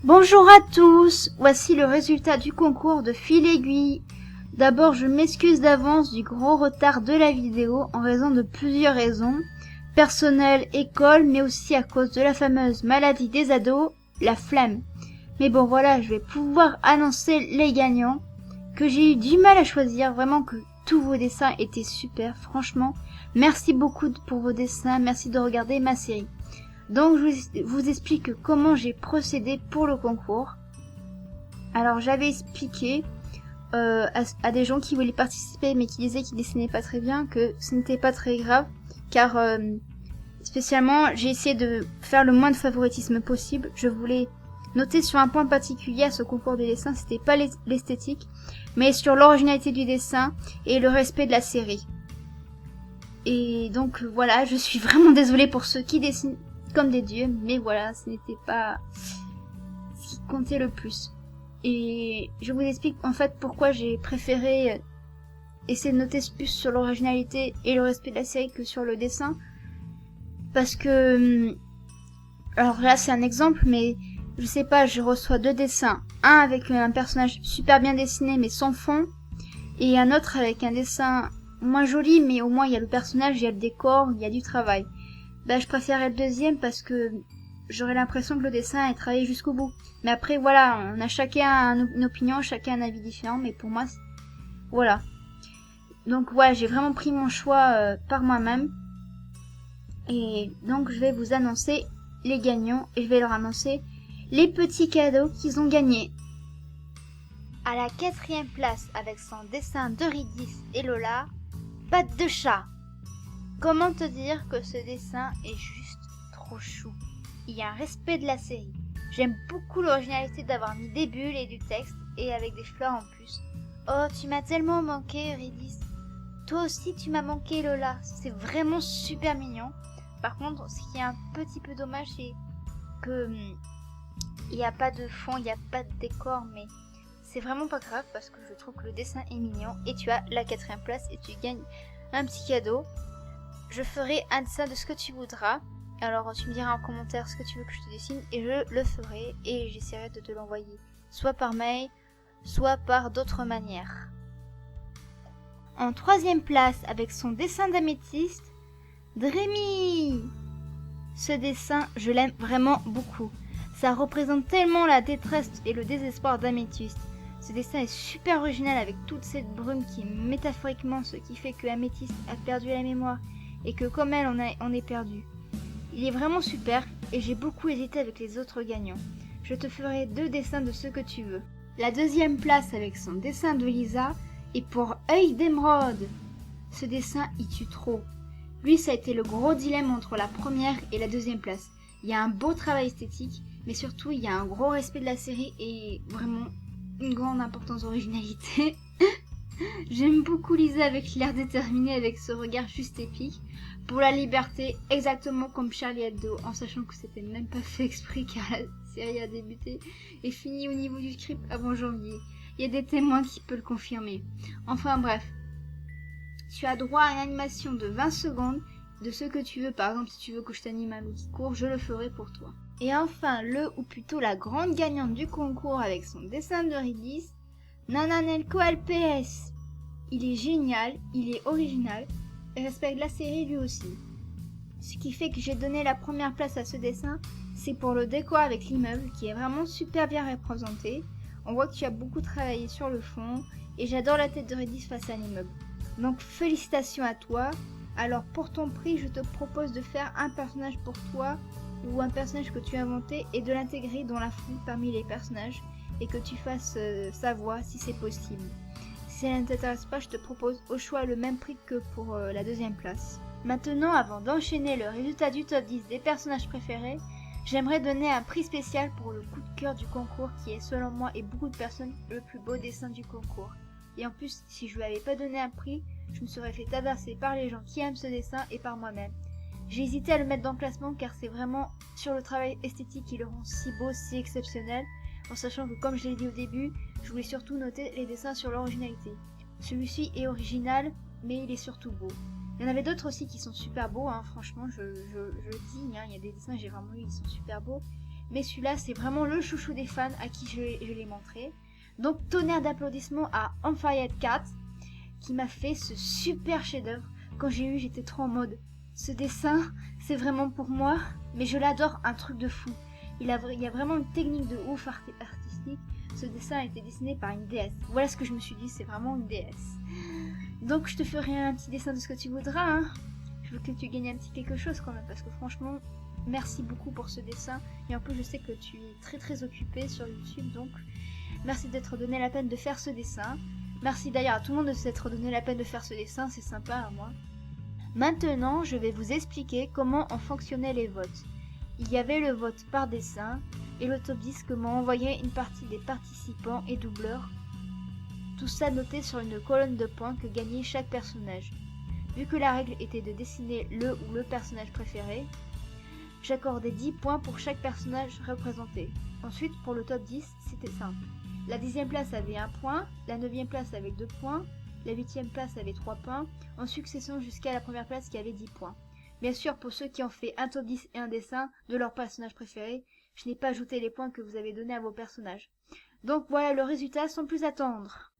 Bonjour à tous, voici le résultat du concours de fil aiguille. D'abord, je m'excuse d'avance du gros retard de la vidéo en raison de plusieurs raisons. Personnel, école, mais aussi à cause de la fameuse maladie des ados, la flemme. Mais bon voilà, je vais pouvoir annoncer les gagnants, que j'ai eu du mal à choisir, vraiment que tous vos dessins étaient super, franchement. Merci beaucoup pour vos dessins, merci de regarder ma série. Donc je vous explique comment j'ai procédé pour le concours. Alors j'avais expliqué à des gens qui voulaient participer mais qui disaient qu'ils dessinaient pas très bien que ce n'était pas très grave car spécialement j'ai essayé de faire le moins de favoritisme possible. Je voulais noter sur un point particulier à ce concours de dessin, c'était pas l'esthétique mais sur l'originalité du dessin et le respect de la série. Et donc voilà, je suis vraiment désolée pour ceux qui dessinent comme des dieux, mais voilà, ce n'était pas ce qui comptait le plus. Et je vous explique en fait pourquoi j'ai préféré essayer de noter plus sur l'originalité et le respect de la série que sur le dessin. Parce que, alors là c'est un exemple, mais je sais pas, je reçois deux dessins. Un avec un personnage super bien dessiné mais sans fond, et un autre avec un dessin moins joli mais au moins il y a le personnage, il y a le décor, il y a du travail. Je préférais le deuxième parce que j'aurais l'impression que le dessin est travaillé jusqu'au bout. Mais après, voilà, on a chacun une opinion, chacun un avis différent, mais pour moi, voilà. Donc, ouais, j'ai vraiment pris mon choix par moi-même. Et donc, je vais vous annoncer les gagnants et je vais leur annoncer les petits cadeaux qu'ils ont gagnés. À la 4e place, avec son dessin d'Eurydice et Lola, Patte de chat. Comment te dire que ce dessin est juste trop chou. Il y a un respect de la série. J'aime beaucoup l'originalité d'avoir mis des bulles et du texte et avec des fleurs en plus. Oh, tu m'as tellement manqué, Eurydice. Toi aussi, tu m'as manqué, Lola. C'est vraiment super mignon. Par contre, ce qui est un petit peu dommage, c'est que il n'y a pas de fond, il n'y a pas de décor, mais c'est vraiment pas grave parce que je trouve que le dessin est mignon et tu as la 4e place et tu gagnes un petit cadeau. Je ferai un dessin de ce que tu voudras. Alors tu me diras en commentaire ce que tu veux que je te dessine et je le ferai et j'essaierai de te l'envoyer. Soit par mail, soit par d'autres manières. En 3e place avec son dessin d'améthyste, Dreamy. Ce dessin, je l'aime vraiment beaucoup. Ça représente tellement la détresse et le désespoir d'Améthyste. Ce dessin est super original avec toute cette brume qui est métaphoriquement ce qui fait que Améthyste a perdu la mémoire et que comme elle on est perdu. Il est vraiment super et j'ai beaucoup hésité avec les autres gagnants. Je te ferai 2 dessins de ce que tu veux. La 2e place avec son dessin de Lisa est pour Œil d'émeraude. Ce dessin il tue trop. Lui ça a été le gros dilemme entre la 1re et la 2e place. Il y a un beau travail esthétique mais surtout il y a un gros respect de la série et vraiment une grande importance d'originalité. J'aime beaucoup Lisa avec l'air déterminé, avec ce regard juste épique. Pour la liberté, exactement comme Charlie Hebdo, en sachant que c'était même pas fait exprès car la série a débuté et fini au niveau du script avant janvier. Il y a des témoins qui peuvent le confirmer. Enfin bref, tu as droit à une animation de 20 secondes de ce que tu veux. Par exemple, si tu veux que je t'anime un loup qui court, je le ferai pour toi. Et enfin, le ou plutôt la grande gagnante du concours avec son dessin d'Eurydice, Nananelko LPS. Il est génial, il est original et respecte la série lui aussi. Ce qui fait que j'ai donné la 1re place à ce dessin, c'est pour le décor avec l'immeuble qui est vraiment super bien représenté. On voit que tu as beaucoup travaillé sur le fond et j'adore la tête d'Eurydice face à l'immeuble. Donc félicitations à toi. Alors pour ton prix, je te propose de faire un personnage pour toi ou un personnage que tu as inventé et de l'intégrer dans la foule parmi les personnages et que tu fasses sa voix si c'est possible. Si ça ne t'intéresse pas, je te propose au choix le même prix que pour la 2e place. Maintenant, avant d'enchaîner le résultat du top 10 des personnages préférés, j'aimerais donner un prix spécial pour le coup de cœur du concours qui est selon moi et beaucoup de personnes le plus beau dessin du concours. Et en plus, si je lui avais pas donné un prix, je me serais fait tabasser par les gens qui aiment ce dessin et par moi-même. J'ai hésité à le mettre dans le classement car c'est vraiment sur le travail esthétique qui le rend si beau, si exceptionnel, en sachant que comme je l'ai dit au début, je voulais surtout noter les dessins sur l'originalité. Celui-ci est original, mais il est surtout beau. Il y en avait d'autres aussi qui sont super beaux, hein, franchement, je le dis, hein, il y a des dessins que j'ai vraiment eu qui sont super beaux. mais celui-là c'est vraiment le chouchou des fans à qui je l'ai montré. Donc tonnerre d'applaudissements à Unfired Cat qui m'a fait ce super chef-d'œuvre. Quand j'ai eu, j'étais trop en mode ce dessin, c'est vraiment pour moi, mais je l'adore, un truc de fou. Il y a vraiment une technique de ouf artistique. Ce dessin a été dessiné par une déesse. Voilà ce que je me suis dit, c'est vraiment une déesse. Donc je te ferai un petit dessin de ce que tu voudras, hein. Je veux que tu gagnes un petit quelque chose quand même, parce que franchement, merci beaucoup pour ce dessin. Et en plus, je sais que tu es très très occupé sur YouTube, donc merci d'être donné la peine de faire ce dessin. Merci d'ailleurs à tout le monde de s'être donné la peine de faire ce dessin, c'est sympa à moi. Maintenant, je vais vous expliquer comment en fonctionnaient les votes. Il y avait le vote par dessin et le top 10 que m'a envoyé une partie des participants et doubleurs. Tout ça noté sur une colonne de points que gagnait chaque personnage. Vu que la règle était de dessiner le ou le personnage préféré, j'accordais 10 points pour chaque personnage représenté. Ensuite, pour le top 10, c'était simple. La 10e place avait 1 point, la 9e place avait 2 points, la 8e place avait 3 points, en succession jusqu'à la première place qui avait 10 points. Bien sûr, pour ceux qui ont fait un top 10 et un dessin de leur personnage préféré, je n'ai pas ajouté les points que vous avez donnés à vos personnages. Donc voilà le résultat sans plus attendre.